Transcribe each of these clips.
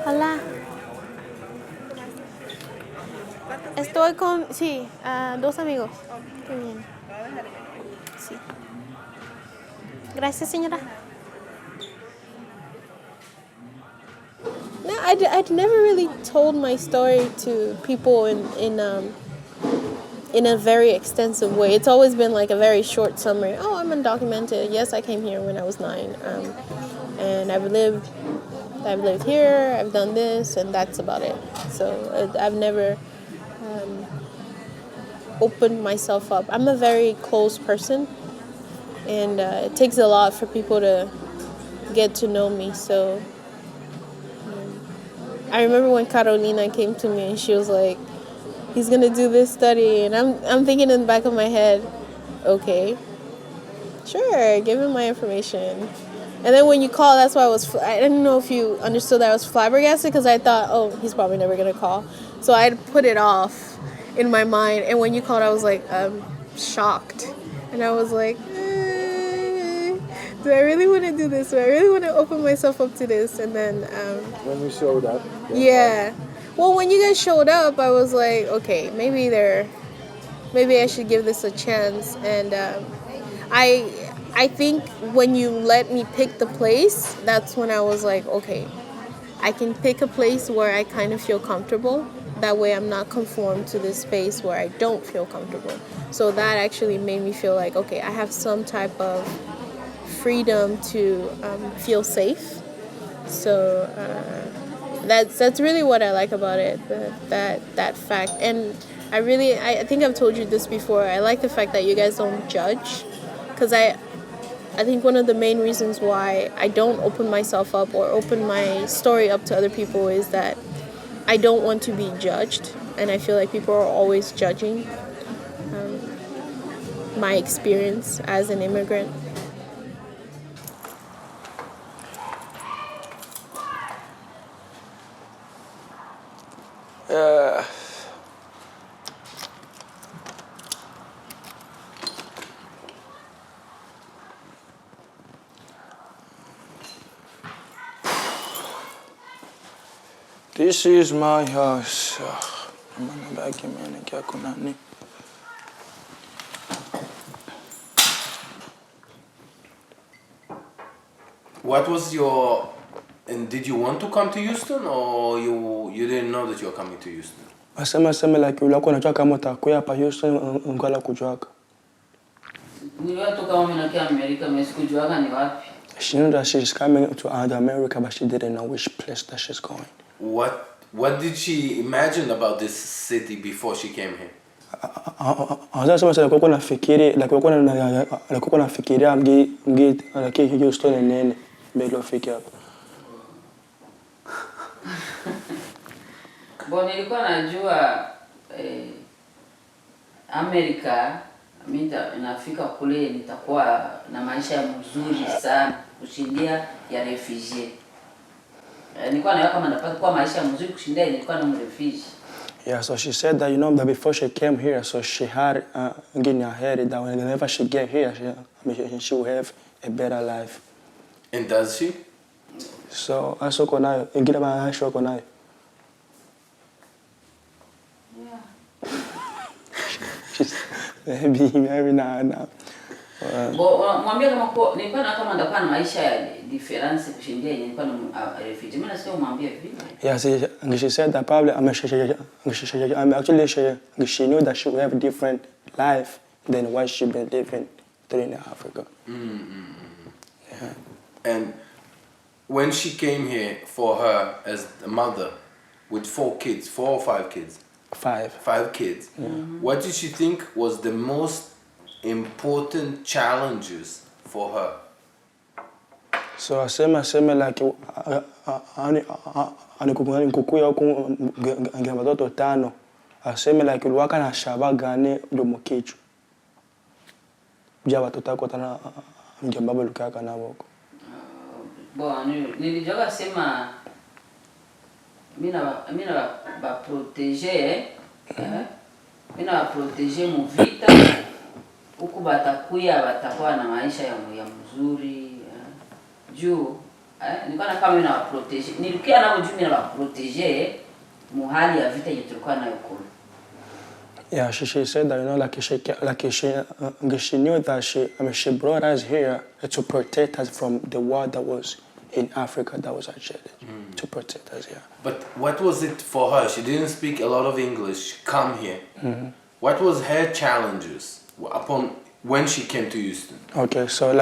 Hola. Estoy con, sí, dos amigos. Qué bien. Sí. Gracias, señora. No, I'd never really told my story to people in a very extensive way. It's always been like a very short summary. Oh, I'm undocumented. Yes, I came here when I was 9, and I've lived here. I've done this, and that's about it. So I've never opened myself up. I'm a very closed person, and it takes a lot for people to get to know me. So I remember when Carolina came to me and she was like, he's gonna do this study, and I'm thinking in the back of my head, okay, sure, give him my information. And then when you call, that's why I didn't know if you understood that I was flabbergasted, because I thought, oh, he's probably never gonna call. So I put it off in my mind, and when you called, I was like, shocked. And I was like, do I really want to do this? Do I really want to open myself up to this? And then when we showed up, yeah. Well, when you guys showed up, I was like, okay, maybe I should give this a chance. And I think when you let me pick the place, that's when I was like, okay, I can pick a place where I kind of feel comfortable. That way I'm not conformed to this space where I don't feel comfortable. So that actually made me feel like, okay, I have some type of freedom to feel safe. So that's really what I like about it, that fact. And I think I've told you this before. I like the fact that you guys don't judge, because I think one of the main reasons why I don't open myself up or open my story up to other people is that I don't want to be judged, and I feel like people are always judging my experience as an immigrant. This is my house. What was your... And did you want to come to Houston, or you didn't know that you were coming to Houston? Asema like ulikuwa unajua kama utakuja hapa Houston ungala kujuaka. Niliwatu kama mimi nakia Amerika, mimi sikujuaga ni wapi. She knew that she's coming to America, but she didn't know which place that she's going. What did she imagine about this city before she came here? Anza sema alikuwa nafikiria mgi Houston nene mbele ufike hapa. Bon, nilikuwa najua Amerika, mimi nafika kule nitakuwa na maisha mzuri sana kushindia ya refugee. Nilikuwa naona kama napata kwa maisha mzuri kushindia nilikuwa na refugee. Yeah, so she said that, that before she came here, so she had in her head that whenever she get here, she will have a better life. And does she? So, asoko nayo, ingira ba shoko nayo. Maybe now. Mwambie kama kwa nilikuwa na kama ndakuwa na maisha ya difference kushindia nilikuwa na refugee. Mimi nasema mwambie vile. Yeah, she said that probably she knew that she would have a different life than what she been living in Africa. Yeah. And when she came here for her as a mother with 4 or 5 kids? 5. 5 kids. Mm-hmm. What did she think was the most important challenges for her? So I say like nikukuya huko ngia watoto 5. Aseme like uliwaka na shaba gani ndo mkichu. Bia watoto wako tana ngia baba lukaka na wako. Bon, nilijoga sema mina ba protéger mina ba protéger mu vita huku batakuwa na maisha ya mzuri juu Nilikuwa na kama mimi na protege. Nilikuwa na ujumi na protege muhali ya vita yetu tulikuwa nayo kule. Yeah, she said that, you know, she knew that she brought us here to protect us from the war that was in Africa that was actually to protect us, yeah. But what was it for her? She didn't speak a lot of English. She come here. What was her challenges upon when she came to Houston? Okay, so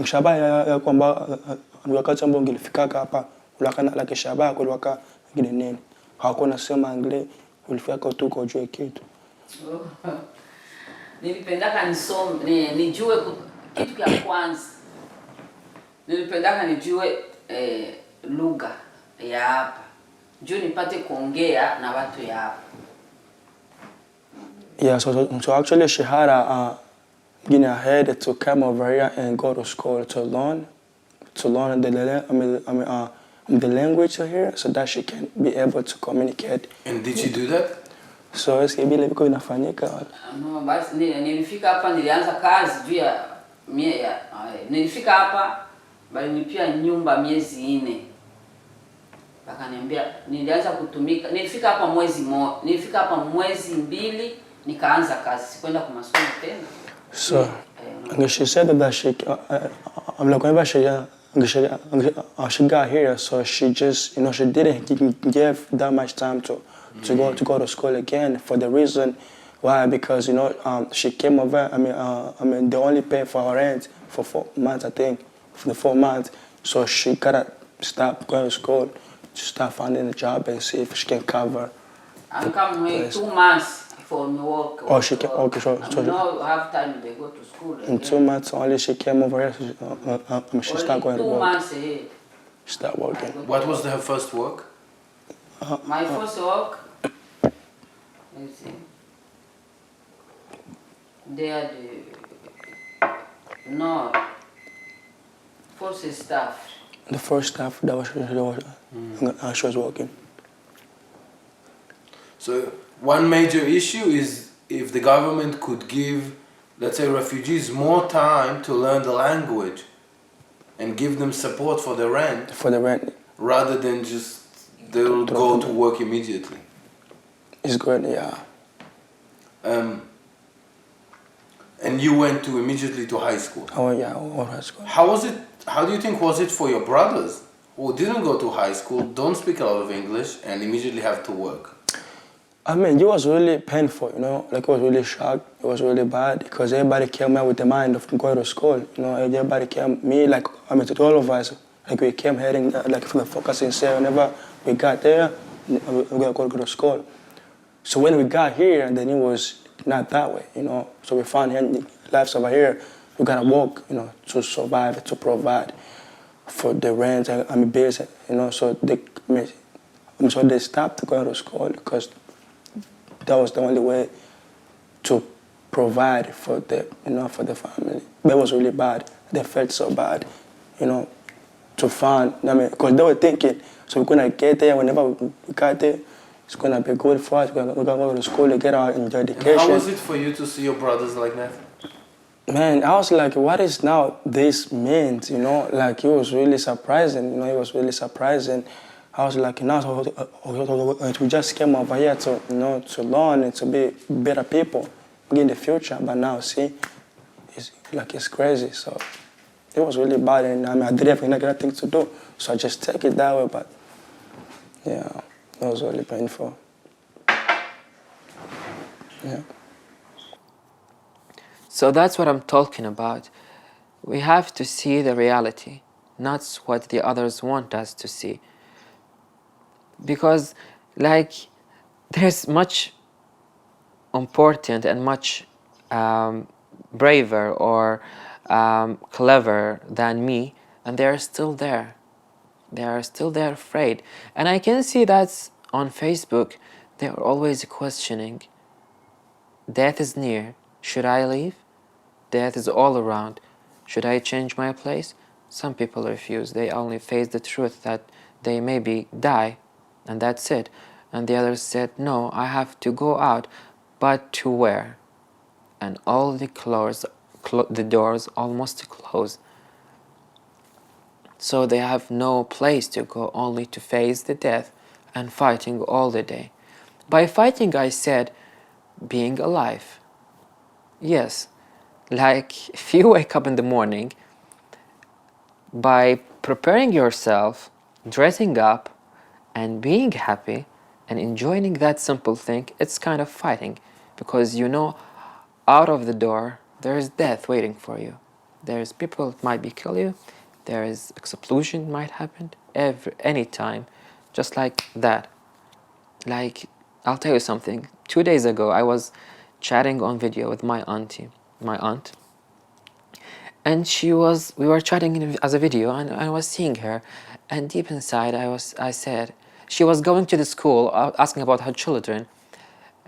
shaba ya kwamba wakati ambao nilifikaka hapa ulaka shaba kulwaka ngine nini hakuna sema angle ulifika tu kwa juu kitu. Nilipendaka nisome nijue kitu cha kwanza. Nilipendaka nijue lugha ya hapa. Juu nipate kuongea na watu ya hapa. Yeah, so actually she had ahead to come over here and go to school to learn the language here so that she can be able to communicate. And did she do that? So es que vile viko inafanyika. No, basi nilifika hapa nilianza kazi juu ya nilifika hapa bali nilipia nyumba miezi 4. Bakaniambia nilianza kutumika. Nilifika hapa mwezi 2 nikaanza kazi. Sikwenda kwa masomo tena. So she said that she she got here, so she just, you know, she didn't give that much time to go to school again for the reason why, because, you know, she came over. I mean, they only pay for her rent for 4 months, I think, for the 4 months. So she gotta stop going to school to start finding a job and see if she can cover. I come here 2 months for me work. Oh, she came. Okay, so now half time they go to school. In 2 months only she came over here. She started going to work. 2 months ahead. She started working. What was her first work? My first work. Let's see. They are first staff. The first staff that was she was working. So one major issue is if the government could give, let's say, refugees more time to learn the language and give them support for the rent. For the rent. Rather than just they'll go to work immediately. It's good, yeah. And you went immediately to high school. Oh yeah, high school. How was it? How do you think was it for your brothers who didn't go to high school, don't speak a lot of English, and immediately have to work? I mean, it was really painful, you know. Like, it was really shocked. It was really bad because everybody came here with the mind of going to school. You know, everybody came. Me, like, I mean, to all of us, like, we came heading like for the focus and say whenever we got there, we're gonna go to school. So when we got here, then it was not that way, you know. So we found here, lives over here, we gotta work, you know, to survive, to provide for the rent. I mean, bills, you know. So they stopped going to school because that was the only way to provide for the, you know, for the family. But it was really bad. They felt so bad, you know, to find. I mean, because they were thinking, so we're gonna get there. Whenever we got there, it's gonna be good for us. We're gonna go to school and get our education. And how was it for you to see your brothers like that? Man, I was like, what is now this means? You know, like, it was really surprising. You know, it was really surprising. I was like, now we just came over here to, you know, to learn and to be better people in the future. But now, see, it's crazy. So it was really bad, and I mean, I didn't have nothing to do, so I just take it that way. But yeah, it was really painful. Yeah. So that's what I'm talking about. We have to see the reality, not what the others want us to see. Because, like, there's much important and much braver or clever than me, and they are still there. They are still there afraid. And I can see that on Facebook, they are always questioning, death is near, should I leave? Death is all around, should I change my place? Some people refuse. They only face the truth that they maybe die, and that's it. And the others said, no, I have to go out, but to where? And all the doors almost closed. So they have no place to go, only to face the death and fighting all the day. By fighting, I said being alive. Yes, like if you wake up in the morning, by preparing yourself, dressing up, and being happy and enjoying that simple thing, it's kind of fighting, because you know out of the door there is death waiting for you. There's people that might be kill you. There is explosion might happen any time, just like that. Like, I'll tell you something. 2 days ago, I was chatting on video with my aunt, and we were chatting as a video, and I was seeing her, and deep inside I said, she was going to the school asking about her children,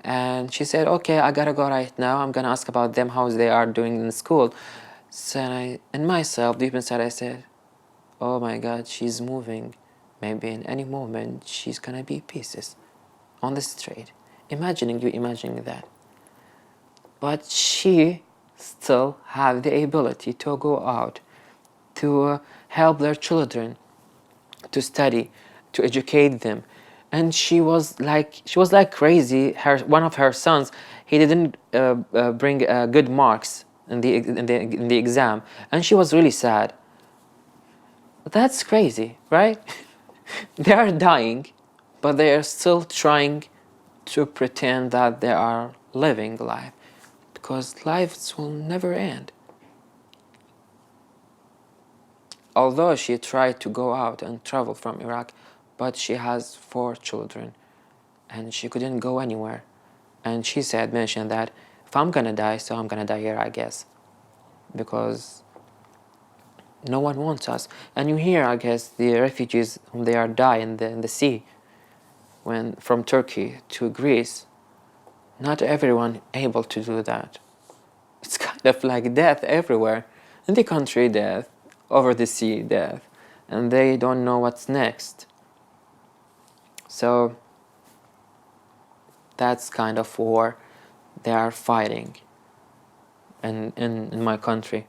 and she said, okay, I gotta go right now, I'm gonna ask about them, how they are doing in school. So in myself, deep inside, I said, oh my God, she's moving. Maybe in any moment she's gonna be pieces on the street. Imagining that. But she still have the ability to go out, to help their children, to study, to educate them. And she was like crazy. One of her sons, he didn't bring good marks in the exam, and she was really sad. That's crazy, right? They are dying, but they are still trying to pretend that they are living life, because lives will never end. Although she tried to go out and travel from Iraq, but she has 4 children and she couldn't go anywhere. And she mentioned that if I'm gonna die, so I'm gonna die here, I guess, because no one wants us. And you hear, I guess, the refugees whom they are dying in the sea, when from Turkey to Greece. Not everyone able to do that. It's kind of like death everywhere. In the country, death. Over the sea, death. And they don't know what's next. So that's kind of war they are fighting in my country.